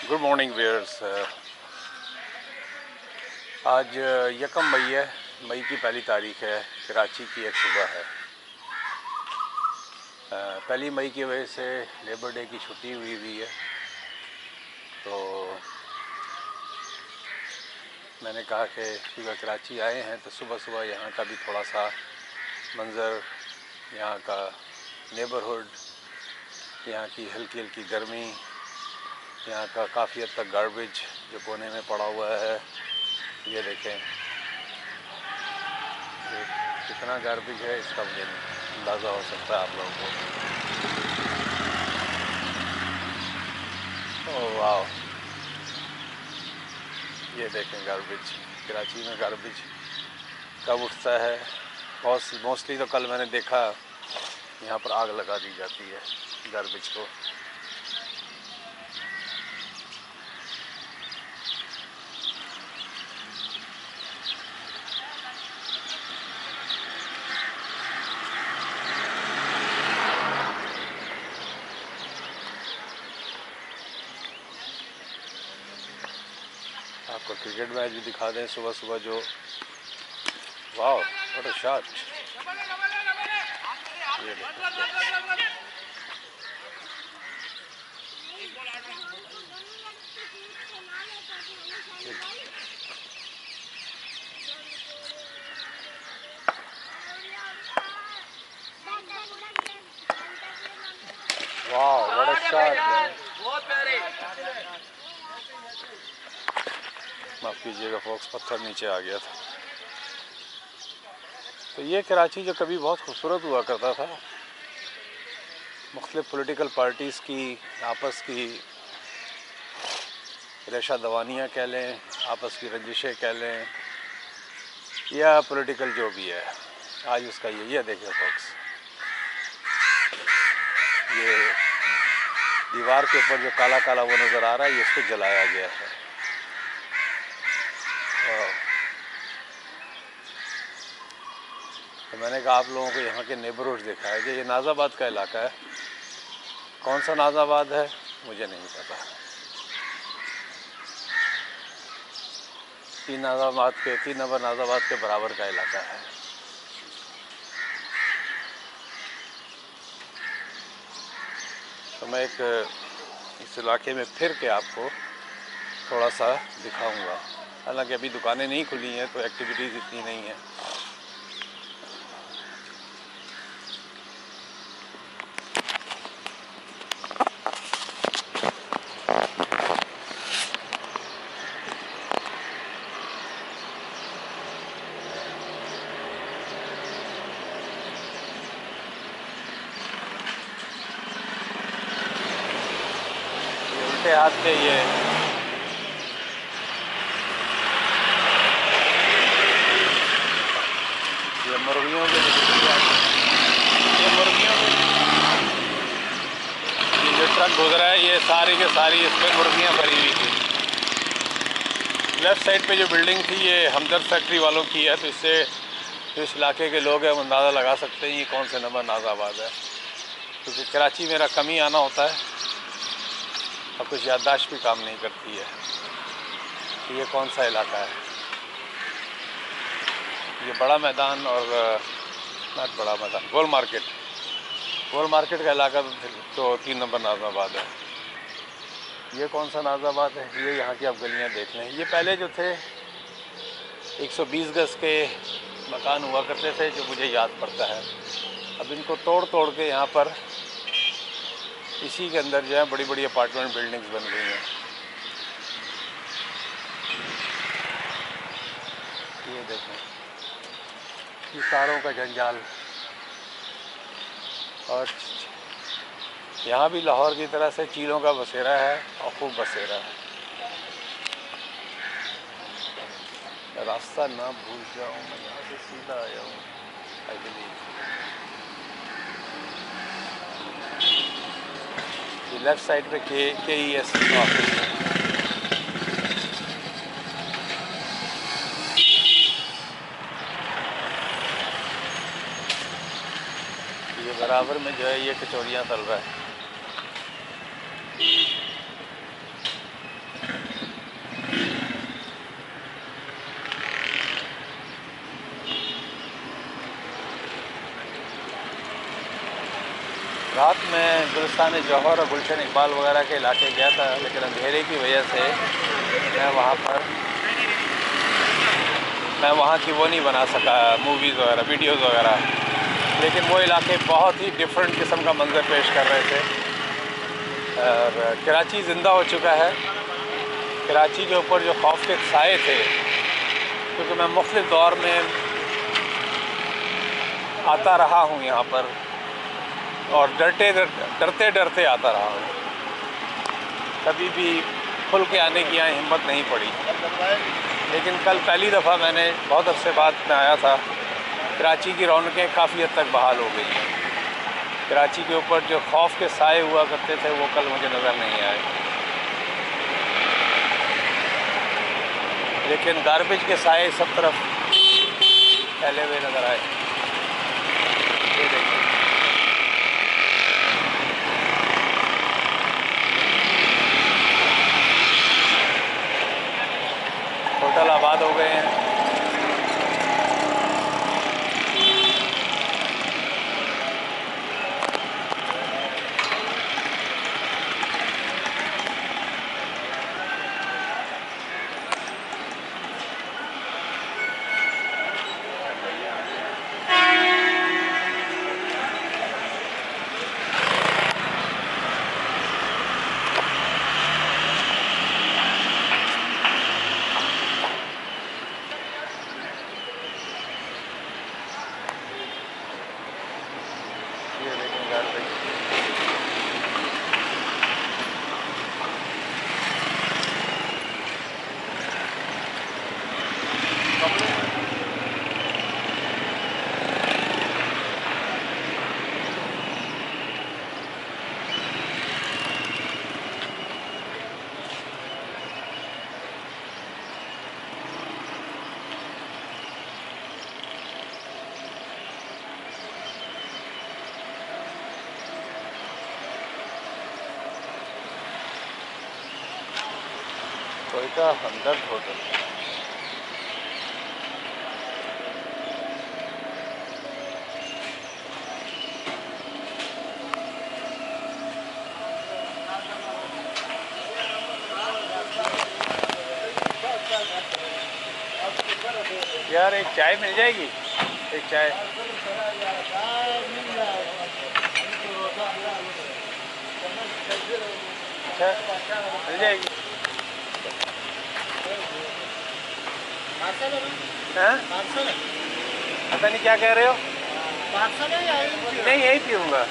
Good morning viewers. आज 1 मई है। मई की पहली तारीख है। कराची की एक सुबह है। 1 मई की वजह से लेबर डे की छुट्टी हुई है, तो मैंने कहा कि सुबह कराची आए हैं तो सुबह सुबह यहाँ का भी थोड़ा सा मंज़र, यहाँ का नेबरहुड, यहाँ की हल्की हल्की गर्मी, यहाँ का काफ़ी हद तक गार्बेज जो कोने में पड़ा हुआ है। ये देखें कितना गार्बेज है, इसका मुझे अंदाज़ा हो सकता है आप लोगों को। ओह वाह, ये देखें गार्बेज। कराची में गार्बेज कब उठता है? मोस्टली तो कल मैंने देखा यहाँ पर आग लगा दी जाती है गार्बेज को। आपको क्रिकेट मैच भी दिखा दें सुबह सुबह जो। वाह, व्हाट अ शॉट। वाह, व्हाट अ शॉट। माफ़ कीजिएगा फोक्स, पत्थर नीचे आ गया था। तो ये कराची जो कभी बहुत खूबसूरत हुआ करता था, मुख्तलिफ़ पॉलिटिकल पार्टीज़ की आपस की रेशा दवानियाँ कह लें, आपस की रंजिशें कह लें, या पॉलिटिकल जो भी है, आज उसका ये देखें फोक्स, ये दीवार के ऊपर जो काला काला वो नज़र आ रहा है, ये इसको जलाया गया है। तो मैंने कहा आप लोगों को यहाँ के नेबरहुड देखा है कि ये नाज़ाबाद का इलाका है। कौन सा नाज़ाबाद है मुझे नहीं पता। तीन नंबर नाज़ाबाद के बराबर का इलाका है। तो मैं इस इलाके में फिर के आपको थोड़ा सा दिखाऊंगा। हालांकि अभी दुकानें नहीं खुली हैं तो एक्टिविटीज़ इतनी नहीं है। उल्टे हाथ से ये मुर्गियों के ये जो ट्रक गुजरा है, ये सारी के सारी इसमें मुर्गियाँ भरी हुई थी। लेफ़्ट साइड पे जो बिल्डिंग थी ये हमदर्द फैक्ट्री वालों की है, तो इससे इस इलाके के लोग हैं वो अंदाज़ा लगा सकते हैं ये कौन से नंबर नाज़ाबाद है। क्योंकि कराची मेरा कम ही आना होता है और कुछ याददाश्त भी काम नहीं करती है कि ये कौन सा इलाका है। ये बड़ा मैदान और नॉट बड़ा मैदान, गोल मार्केट का इलाका तो 3 नंबर नाज़ाबाद है। ये कौन सा नाज़ाबाद है? ये यहाँ की आप गलियाँ देख लें। ये पहले जो थे 120 गज़ के मकान हुआ करते थे जो मुझे याद पड़ता है। अब इनको तोड़ के यहाँ पर इसी के अंदर जो है बड़ी बड़ी अपार्टमेंट बिल्डिंग्स बन गई हैं। ये देखें, ये तारों का जंजाल। और यहाँ भी लाहौर की तरह से चीलों का बसेरा है और खूब बसेरा है। रास्ता ना भूल जाऊँ, मैं यहाँ से सीधा आया हूँ आई बिलीव। ये लेफ़्ट साइड पे KES का ऑफिस है। ये बराबर में जो है ये कचौरियाँ तल रहा है। कब्रिस्तान जौहर और गुलशन इकबाल वगैरह के इलाके गया था, लेकिन अंधेरे की वजह से मैं वहाँ की वो नहीं बना सका, मूवीज़ वगैरह, वीडियोज़ वगैरह। लेकिन वो इलाके बहुत ही डिफरेंट किस्म का मंजर पेश कर रहे थे। और कराची ज़िंदा हो चुका है। कराची के ऊपर जो खौफ के साए थे, क्योंकि मैं मुख्तलिफ़ दौर में आता रहा हूँ यहाँ पर और डरते डरते आता रहा हूँ, कभी भी खुल के आने की यहाँ हिम्मत नहीं पड़ी। लेकिन कल पहली दफ़ा मैंने बहुत अरसे बाद में आया था। कराची की रौनकें काफ़ी हद तक बहाल हो गई हैं। कराची के ऊपर जो खौफ के साए हुआ करते थे वो कल मुझे नज़र नहीं आए, लेकिन गार्बेज के साए सब तरफ फैले हुए नज़र आए। ये देखिए, होटल आबाद हो गए हैं। ये देखिए गार्बेज। कोयटा हमदर्द होटल। यार एक चाय मिल जाएगी? एक चाय। अच्छा, मिल जाएगी। हाँ? पता नहीं क्या कह रहे हो? नहीं, यही पीऊँगा।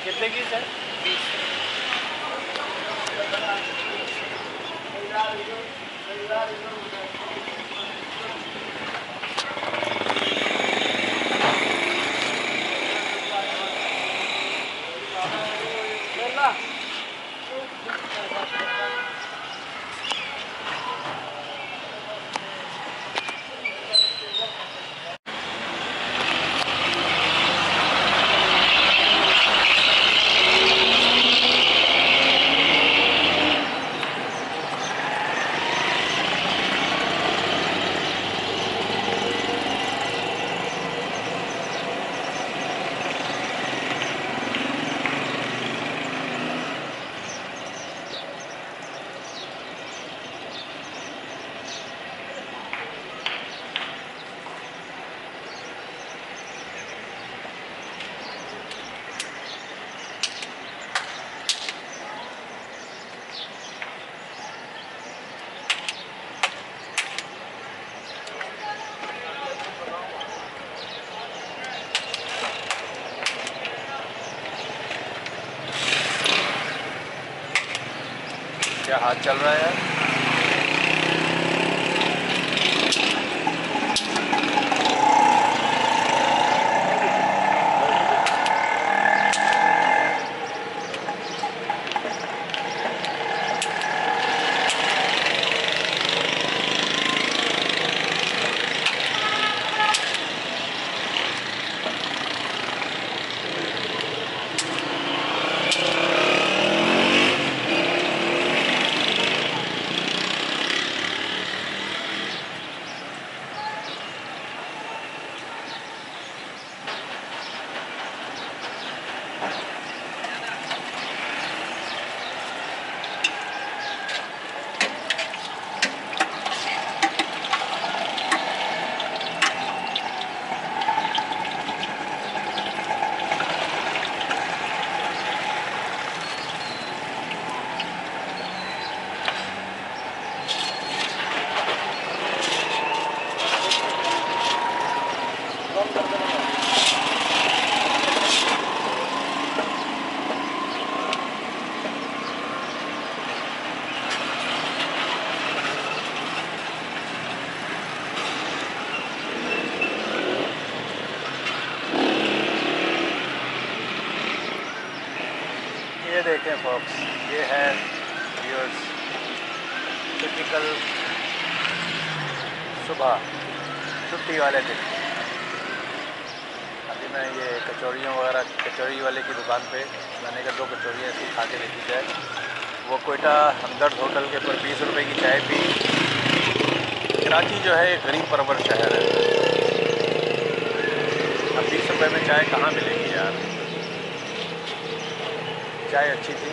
कितने की सर? 20। क्या हाथ चल रहा है यार? ये देखें फॉक्स, ये है व्यूअर्स टिपिकल सुबह छुट्टी वाले दिन। अभी मैं ये कचौड़ियों वगैरह, कचौड़ी वाले की दुकान पे मैंने कहा 2 कचौड़ियाँ ऐसी खा के देखी जाए। वो कोयटा हमदर्द होटल के ऊपर 20 रुपए की चाय पी। कराची जो है एक गरीब परवर शहर है, अब 20 रुपए में चाय कहाँ मिलेगी यार। चाय अच्छी थी।